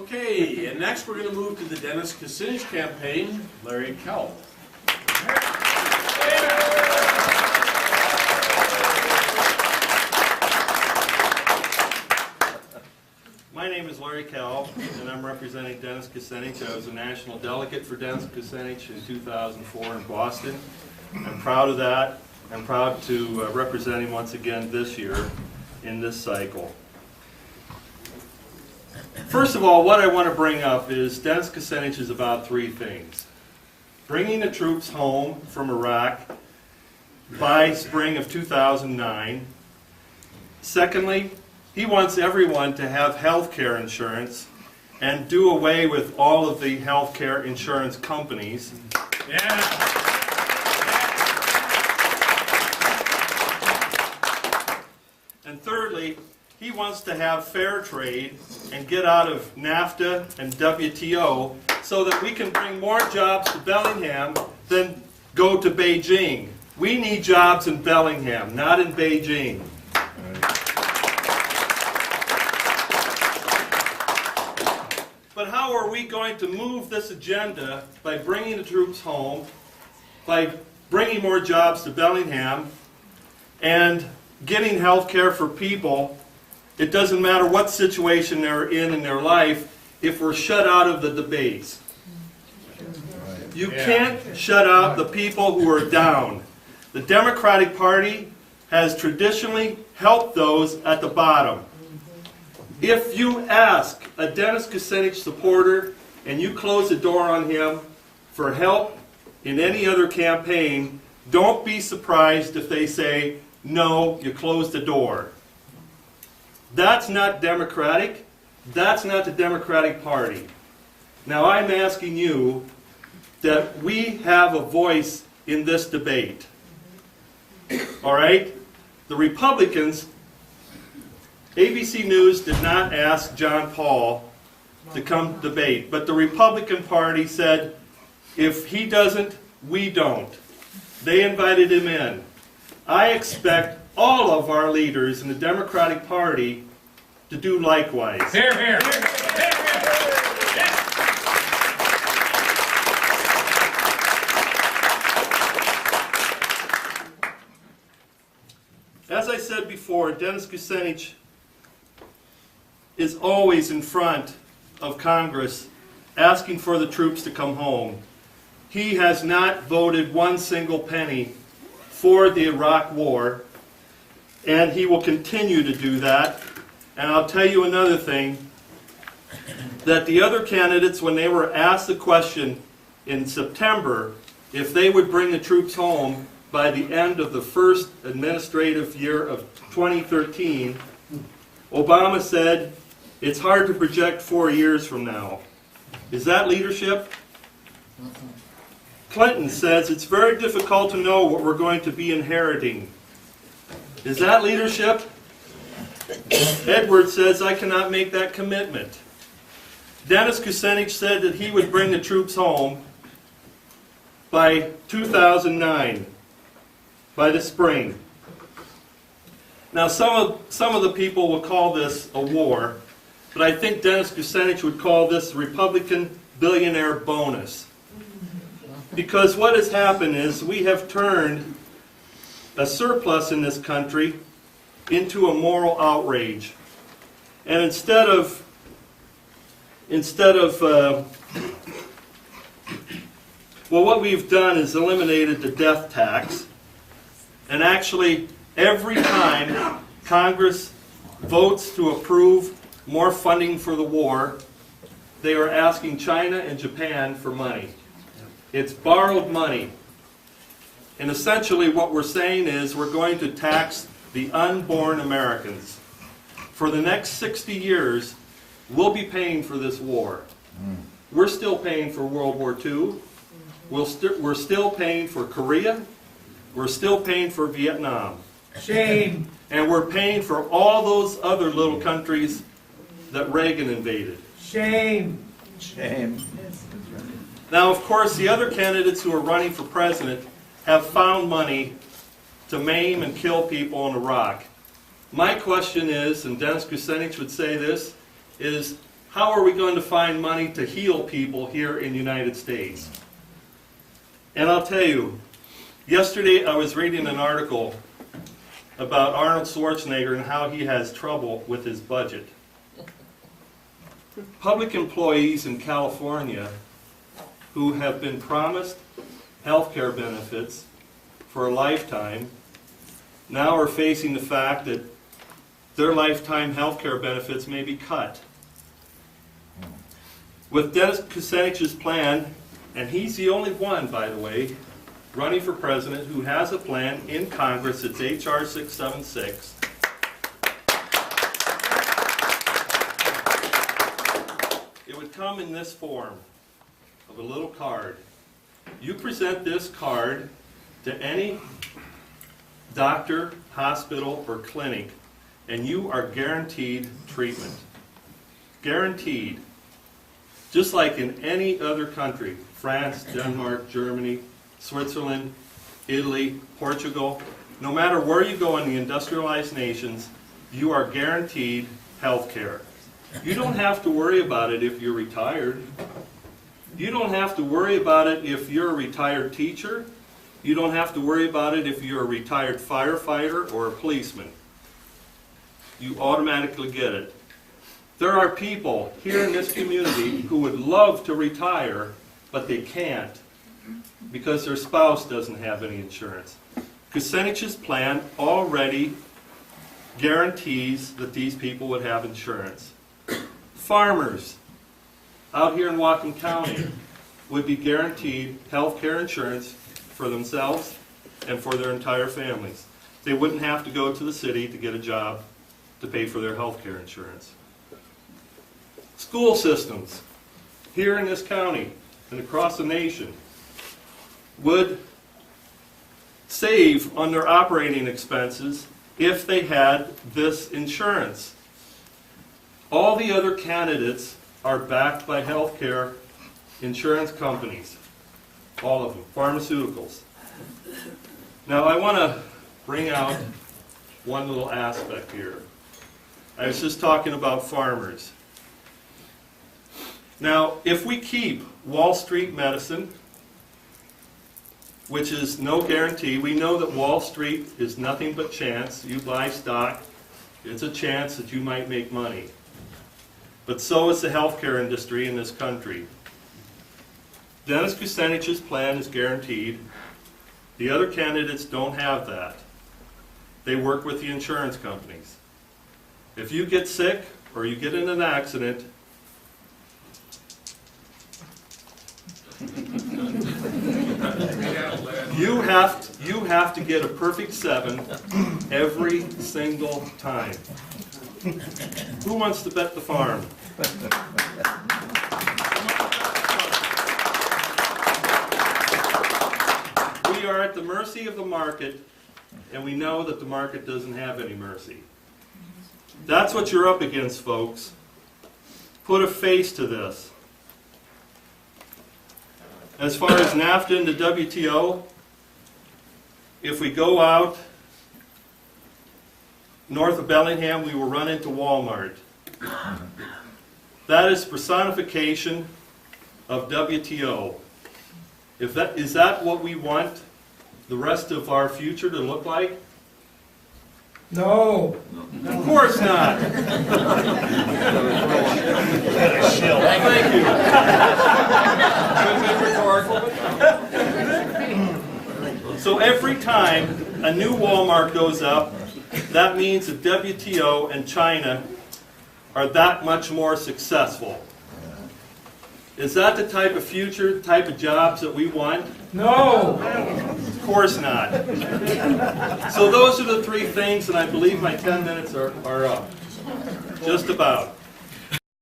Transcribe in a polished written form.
Okay, and next we're going to move to the Dennis Kucinich campaign, Larry Kalb. My name is Larry Kalb, and I'm representing Dennis Kucinich. I was a national delegate for Dennis Kucinich in 2004 in Boston. I'm proud of that. I'm proud to represent him once again this year in this cycle. First of all, what I want to bring up is Dennis Kucinich is about three things. Bringing the troops home from Iraq by spring of 2009. Secondly, he wants everyone to have health care insurance and do away with all of the health care insurance companies. Yeah. And thirdly, he wants to have fair trade and get out of NAFTA and WTO so that we can bring more jobs to Bellingham than go to Beijing. We need jobs in Bellingham, not in Beijing. But how are we going to move this agenda by bringing the troops home, by bringing more jobs to Bellingham, and getting health care for people? It doesn't matter what situation they're in their life if we're shut out of the debates. You can't shut out the people who are down. The Democratic Party has traditionally helped those at the bottom. If you ask a Dennis Kucinich supporter and you close the door on him for help in any other campaign, don't be surprised if they say, no, you closed the door. That's not democratic. That's not the Democratic Party. Now I'm asking you that we have a voice in this debate. All right? The Republicans, ABC News did not ask John Paul to come debate, but the Republican Party said, if he doesn't, we don't. They invited him in. I expect all of our leaders in the Democratic Party to do likewise. Here, here. As I said before, Dennis Kucinich is always in front of Congress asking for the troops to come home. He has not voted one single penny for the Iraq War, and he will continue to do that. And I'll tell you another thing, that the other candidates, when they were asked the question in September if they would bring the troops home by the end of the first administrative year of 2013, Obama said, it's hard to project 4 years from now. Is that leadership? Clinton says it's very difficult to know what we're going to be inheriting. Is that leadership? Edwards says I cannot make that commitment. Dennis Kucinich said that he would bring the troops home by 2009, by the spring. Now some of the people will call this a war, but I think Dennis Kucinich would call this Republican billionaire bonus. Because what has happened is we have turned a surplus in this country into a moral outrage. And instead of what we've done is eliminated the death tax. And actually, every time Congress votes to approve more funding for the war, they are asking China and Japan for money. It's borrowed money. And essentially what we're saying is we're going to tax the unborn Americans. For the next 60 years, we'll be paying for this war. We're still paying for World War II. We're still paying for Korea. We're still paying for Vietnam. Shame. And we're paying for all those other little countries that Reagan invaded. Shame. Shame. Now, of course, the other candidates who are running for president have found money to maim and kill people in Iraq. My question is, and Dennis Kucinich would say this, is how are we going to find money to heal people here in the United States? And I'll tell you, yesterday I was reading an article about Arnold Schwarzenegger and how he has trouble with his budget. Public employees in California who have been promised health care benefits for a lifetime now are facing the fact that their lifetime health care benefits may be cut. With Dennis Kucinich's plan, and he's the only one, by the way, running for president who has a plan in Congress, it's H.R. 676. It would come in this form of a little card. You present this card to any doctor, hospital, or clinic, and you are guaranteed treatment. Guaranteed. Just like in any other country, France, Denmark, Germany, Switzerland, Italy, Portugal, no matter where you go in the industrialized nations, you are guaranteed health care. You don't have to worry about it if you're retired. You don't have to worry about it if you're a retired teacher. You don't have to worry about it if you're a retired firefighter or a policeman. You automatically get it. There are people here in this community who would love to retire, but they can't because their spouse doesn't have any insurance. Kucinich's plan already guarantees that these people would have insurance. Farmers out here in Whatcom County would be guaranteed health care insurance for themselves and for their entire families. They wouldn't have to go to the city to get a job to pay for their health care insurance. School systems here in this county and across the nation would save on their operating expenses if they had this insurance. All the other candidates are backed by health care insurance companies. All of them. Pharmaceuticals. Now I want to bring out one little aspect here. I was just talking about farmers. Now, if we keep Wall Street medicine, which is no guarantee, we know that Wall Street is nothing but chance. You buy stock, it's a chance that you might make money. But so is the healthcare industry in this country. Dennis Kucinich's plan is guaranteed. The other candidates don't have that. They work with the insurance companies. If you get sick or you get in an accident, you have to get a perfect 7 every single time. Who wants to bet the farm? We are at the mercy of the market, and we know that the market doesn't have any mercy. That's what you're up against, folks. Put a face to this. As far as NAFTA and the WTO, if we go out north of Bellingham, we will run into Walmart. That is personification of WTO. Is that what we want the rest of our future to look like? No. Of course not. Thank you. So every time a new Walmart goes up, that means that WTO and China are that much more successful. Is that the type of future, the type of jobs that we want? No. Of course not. So those are the 3 things, and I believe my 10 minutes are up. Just about.